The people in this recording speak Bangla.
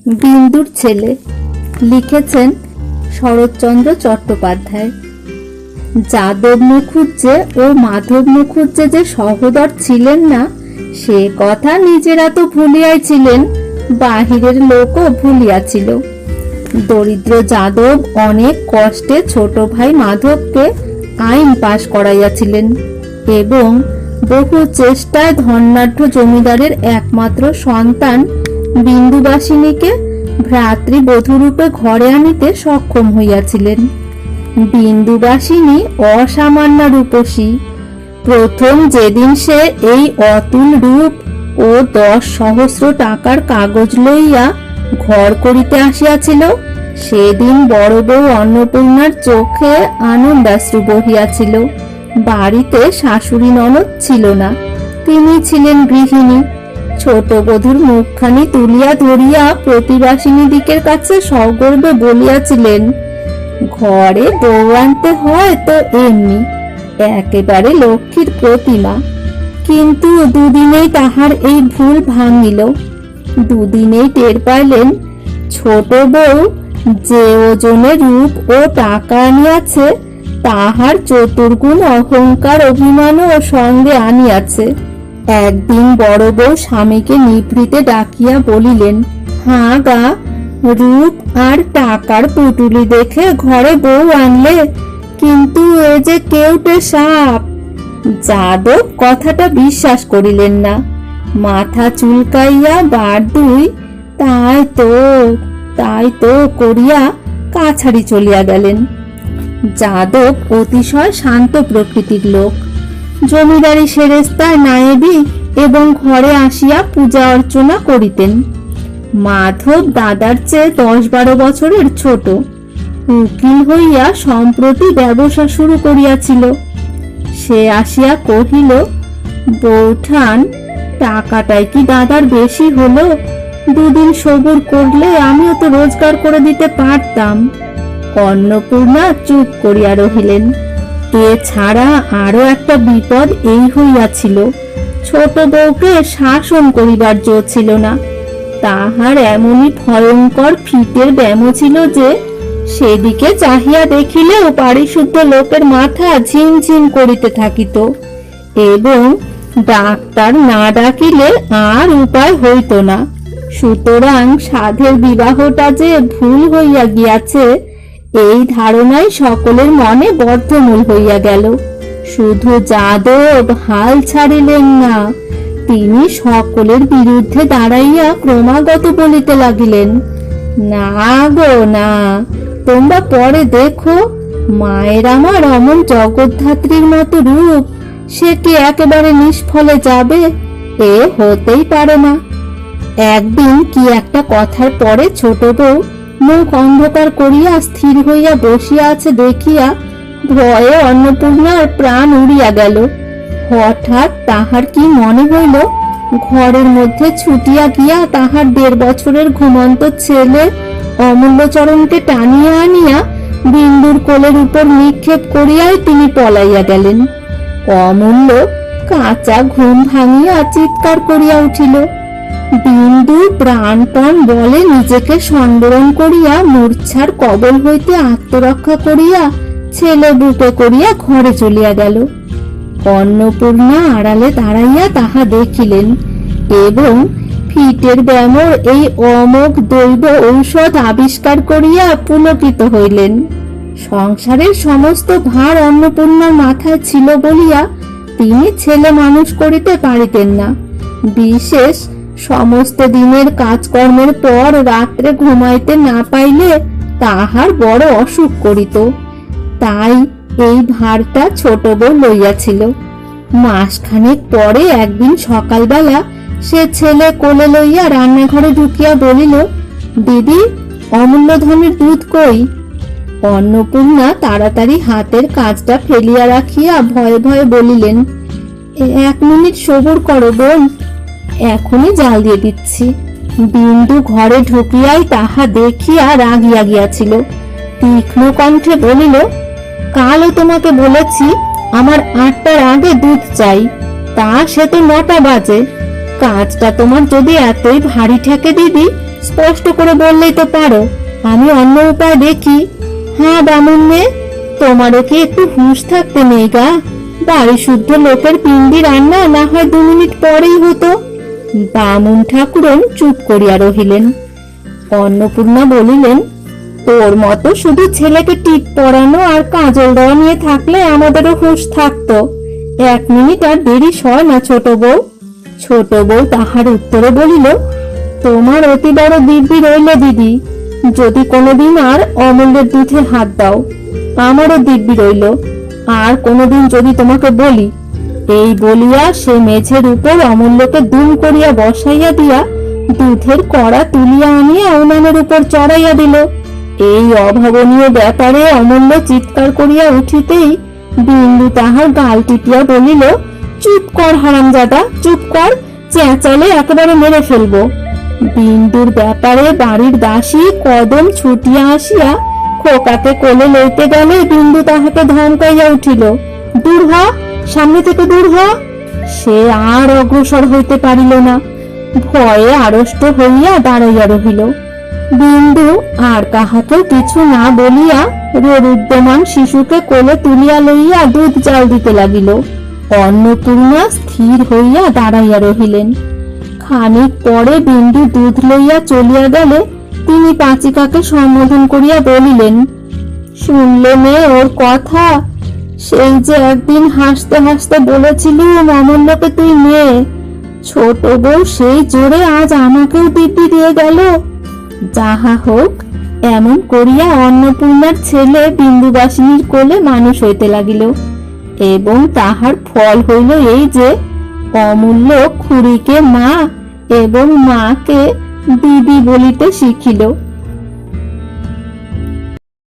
বিন্দুর ছেলে, লিখেছেন শরৎচন্দ্র চট্টোপাধ্যায়। যাদব মুখুজ্জে ও মাধব মুখুজ্জে যে সহোদর ছিলেন না, সে কথা নিজেরা তো ভুলিয়াছিলেন, বাহিরের লোকও ভুলিয়াছিল। দরিদ্র যাদব অনেক কষ্টে ছোট ভাই মাধবকে আইন পাশ করাইয়াছিলেন এবং বহু চেষ্টায় ধনাঢ্য জমিদারের একমাত্র সন্তান বিন্দুবাসিনীকে ভ্রাতৃবধূরূপে ঘরে আনিতে সক্ষম হইয়াছিলেন। বিন্দুবাসিনী অসামান্য রূপসী। প্রথম যেদিন সে এই অতুল রূপ ও 10 সহস্র টাকার কাগজ লইয়া ঘর করিতে আসিয়াছিল, সেদিন বড় বউ অন্নপূর্ণার চোখে আনন্দাশ্রু বহিয়াছিল। বাড়িতে শাশুড়ি ননদ ছিল না, তিনি ছিলেন গৃহিণী। ছোট বধূর মুখখানি তুলিয়া ধরিয়া প্রতিবাসিনী দিকের কাছে সগর্বে বলিয়াছিলেন, ঘরে বউ আনতে হয় তো এমনি, একেবারে লক্ষ্মীর প্রতিমা। কিন্তু দুদিনেই তাহার এই ভুল ভাঙিল। দুদিনেই টের পাইলেন ছোট বউ যে ওজনে রূপ ও টাকা আনিয়াছে, তাহার চতুর্গুণ অহংকার অভিমানও সঙ্গে আনিয়াছে। একদিন বড় বউ স্বামীকে নিভৃতে ডাকিয়া বলিলেন, হাঁ গা, রূপ আর টাকার পুটুলি দেখে ঘরে বউ আনলে, কিন্তু এ যে কেউটে সাপ। যাদব কথাটা বিশ্বাস করিলেন না, মাথা চুলকাইয়া বার দুই তাই তো করিয়া কাছারি চলিয়া গেলেন। যাদব অতিশয় শান্ত প্রকৃতির লোক, জমিদারি সেরেস্তায় নায়েবি এবং ঘরে আসিয়া পূজা অর্চনা করিতেন। মাধব দাদার চেয়ে 10-12 বছরের ছোট, উকিল হইয়া সম্প্রতি ব্যবসা শুরু করিয়াছিল। সে আসিয়া কহিল, বৌঠান, টাকাটাই কি দাদার বেশি হলো? দুদিন সবুর করলে আমিও তো রোজগার করে দিতে পারতাম। অন্নপূর্ণা চুপ করিয়া রহিলেন। এছাড়া আরো একটা বিপদ এই হইয়াছিল, ছোট বউকে শাসন করিবার জো ছিল না। তাহার এমনই ভয়ঙ্কর ফিটের ব্যামো ছিল যে সেদিকে চাহিয়া দেখিলেও পারিশুদ্ধ লোকের মাথা ঝিমঝিম করিতে থাকিত এবং ডাক্তার না ডাকিলে আর উপায় হইত না। সুতরাং সাধের বিবাহটা যে ভুল হইয়া গিয়াছে, এই ধারণাই সকলের মনে বদ্ধমূল হইয়া গেল। শুধু যাদব হাল ছাড়িলেন না, তিনি সকলের বিরুদ্ধে দাঁড়াইয়া ক্রমাগত বলিতে লাগিলেন, না গো না, তোমরা পরে দেখো, মায়ের আমার অমন জগদ্ধাত্রীর মতো রূপ, সে কি একেবারে নিষ্ফলে যাবে? এ হতেই পারে না। একদিন কি একটা কথার পরে ছোট বউ মুখ অন্ধকার করিয়া স্থির হইয়া বসিয়া আছে দেখিয়া ভয়ে অন্নপূর্ণার প্রাণ উড়িয়া গেল। হঠাৎ তাহার কি মনে হইল, ঘরের মধ্যে ছুটিয়া গিয়া তাহার 1.5 বছরের ঘুমন্ত ছেলে অমূল্যচরণকে টানিয়া আনিয়া বিন্দুর কোলের উপর নিক্ষেপ করিয়াই তিনি পলাইয়া গেলেন। অমূল্য কাঁচা ঘুম ভাঙিয়া চিৎকার করিয়া উঠিল। বিন্দু প্রাণপণ বলে নিজেকে সংবরণ করিয়া মূর্ছার কবল হইতে আত্মরক্ষা করিয়া ছেলে বুকে করিয়া ঘরে চলিয়া গেল। অন্নপূর্ণা আড়ালে দাঁড়াইয়া তাহা দেখিলেন এবং ফিটের ব্যামোর এই অমোঘ দৈব ঔষধ আবিষ্কার করিয়া পুলকিত হইলেন। সংসারের সমস্ত ভার অন্নপূর্ণার মাথায় ছিল বলিয়া তিনি ছেলে মানুষ করিতে পারিতেন না। বিশেষ সমস্ত দিনের কাজকর্মের পর রাত্রে ঘুমাইতে না পাইলে তাহার বড় অসুখ করিত। তাই এই ভারটা ছোট বউ লইয়াছিল। মাসখানেক পরে একদিন সকালবেলা সে ছেলে কোলে লইয়া রান্নাঘরে ঢুকিয়া বলিল, দিদি, অমূল্যধনের দুধ কই? অন্নপূর্ণা তাড়াতাড়ি হাতের কাজটা ফেলিয়া রাখিয়া ভয়ে ভয়ে বলিলেন, 1 মিনিট সবুর করো বোন, এখনই জাল দিয়ে দিচ্ছি। বিন্দু ঘরে ঢুকিয়াই তাহা দেখিয়া রাগিয়া গিয়াছিল। তীক্ষ্ণ কণ্ঠে বলিল, কালও তোমাকে বলেছি আমার 8টার আগে দুধ চাই, তা সে তো 9টা বাজে। কাজটা তোমার যদি এতই ভারী ঠেকে দিদি, স্পষ্ট করে বললেই তো পারো, আমি অন্য উপায় দেখি। হ্যাঁ বামুন মেয়ে, তোমারও কি একটু হুঁশ থাকতে নেই গা? বাড়ি শুদ্ধ লোকের পিণ্ডি রান্না না হয় 2 মিনিট পরেই হতো। বামুন ঠাকুরন চুপ করিয়া রহিলেন। অন্নপূর্ণা বলিলেন, তোর মতো শুধু ছেলেকে টিপ পরানো আর কাজল দেওয়া নিয়ে থাকলে আমাদেরও হুঁশ থাকতো। 1 মিনিট আর দেরি সয় না ছোট বউ। ছোট বউ তাহার উত্তরে বলিল, তোমার অতি বড় দিব্যি রইল দিদি, যদি কোনোদিন আর অমূল্যের দুধে হাত দাও। আমারও দিব্যি রইল, আর কোনোদিন যদি তোমাকে বলি। এই বলিয়া সে মেঝের উপর অমূল্যকে দুম করিয়া বসাইয়া দিয়া দুধের কড়া তুলিয়া আনিয়া উনানের উপর চড়াইয়া দিল। এই অভাবনীয় ব্যাপারে অমূল্য চিৎকার করিয়া উঠিতেই বিন্দু তাহার গাল টিপিয়া বলিল, চুপ কর হারামজাদা, চুপ কর, চেঁচালে একেবারে মেরে ফেলবো। বিন্দুর ব্যাপারে বাড়ির দাসী কদম ছুটিয়া আসিয়া খোকাকে কোলে লইতে গেলে বিন্দু তাহাকে ধমকাইয়া উঠিল, দূর হ, সামনে থেকে দূর হ। সে আর অগ্রসর হইতে পারিল না, ভয়ে আড়ষ্ট হইয়া দাঁড়াইয়া রহিল। বিন্দু আর কাহাকে কিছু না বলিয়া রোরুদ্যমান শিশুকে কোলে তুলিয়া লইয়া দুধ জাল দিতে লাগিল। অন্নপূর্ণা স্থির হইয়া দাঁড়াইয়া রহিলেন। খানিক পরে বিন্দু দুধ লইয়া চলিয়া গেলে তিনি পাঁচিকাকে সম্বোধন করিয়া বলিলেন, শুনলে মেয়ে ওর কথা? সেই যে একদিন হাসতে হাসতে বলেছিলুম অমূল্যকে তুই মেয়ে, ছোট বউ সেই জোরে আজ আমাকেও দিব্যি দিয়ে গেল। যাহা হোক, এমন করিয়া অন্নপূর্ণার ছেলে বিন্দুবাসিনীর কোলে মানুষ হইতে লাগিল, এবং তাহার ফল হইল এই যে অমূল্য খুড়িকে মা এবং মাকে দিদি বলিতে শিখিল।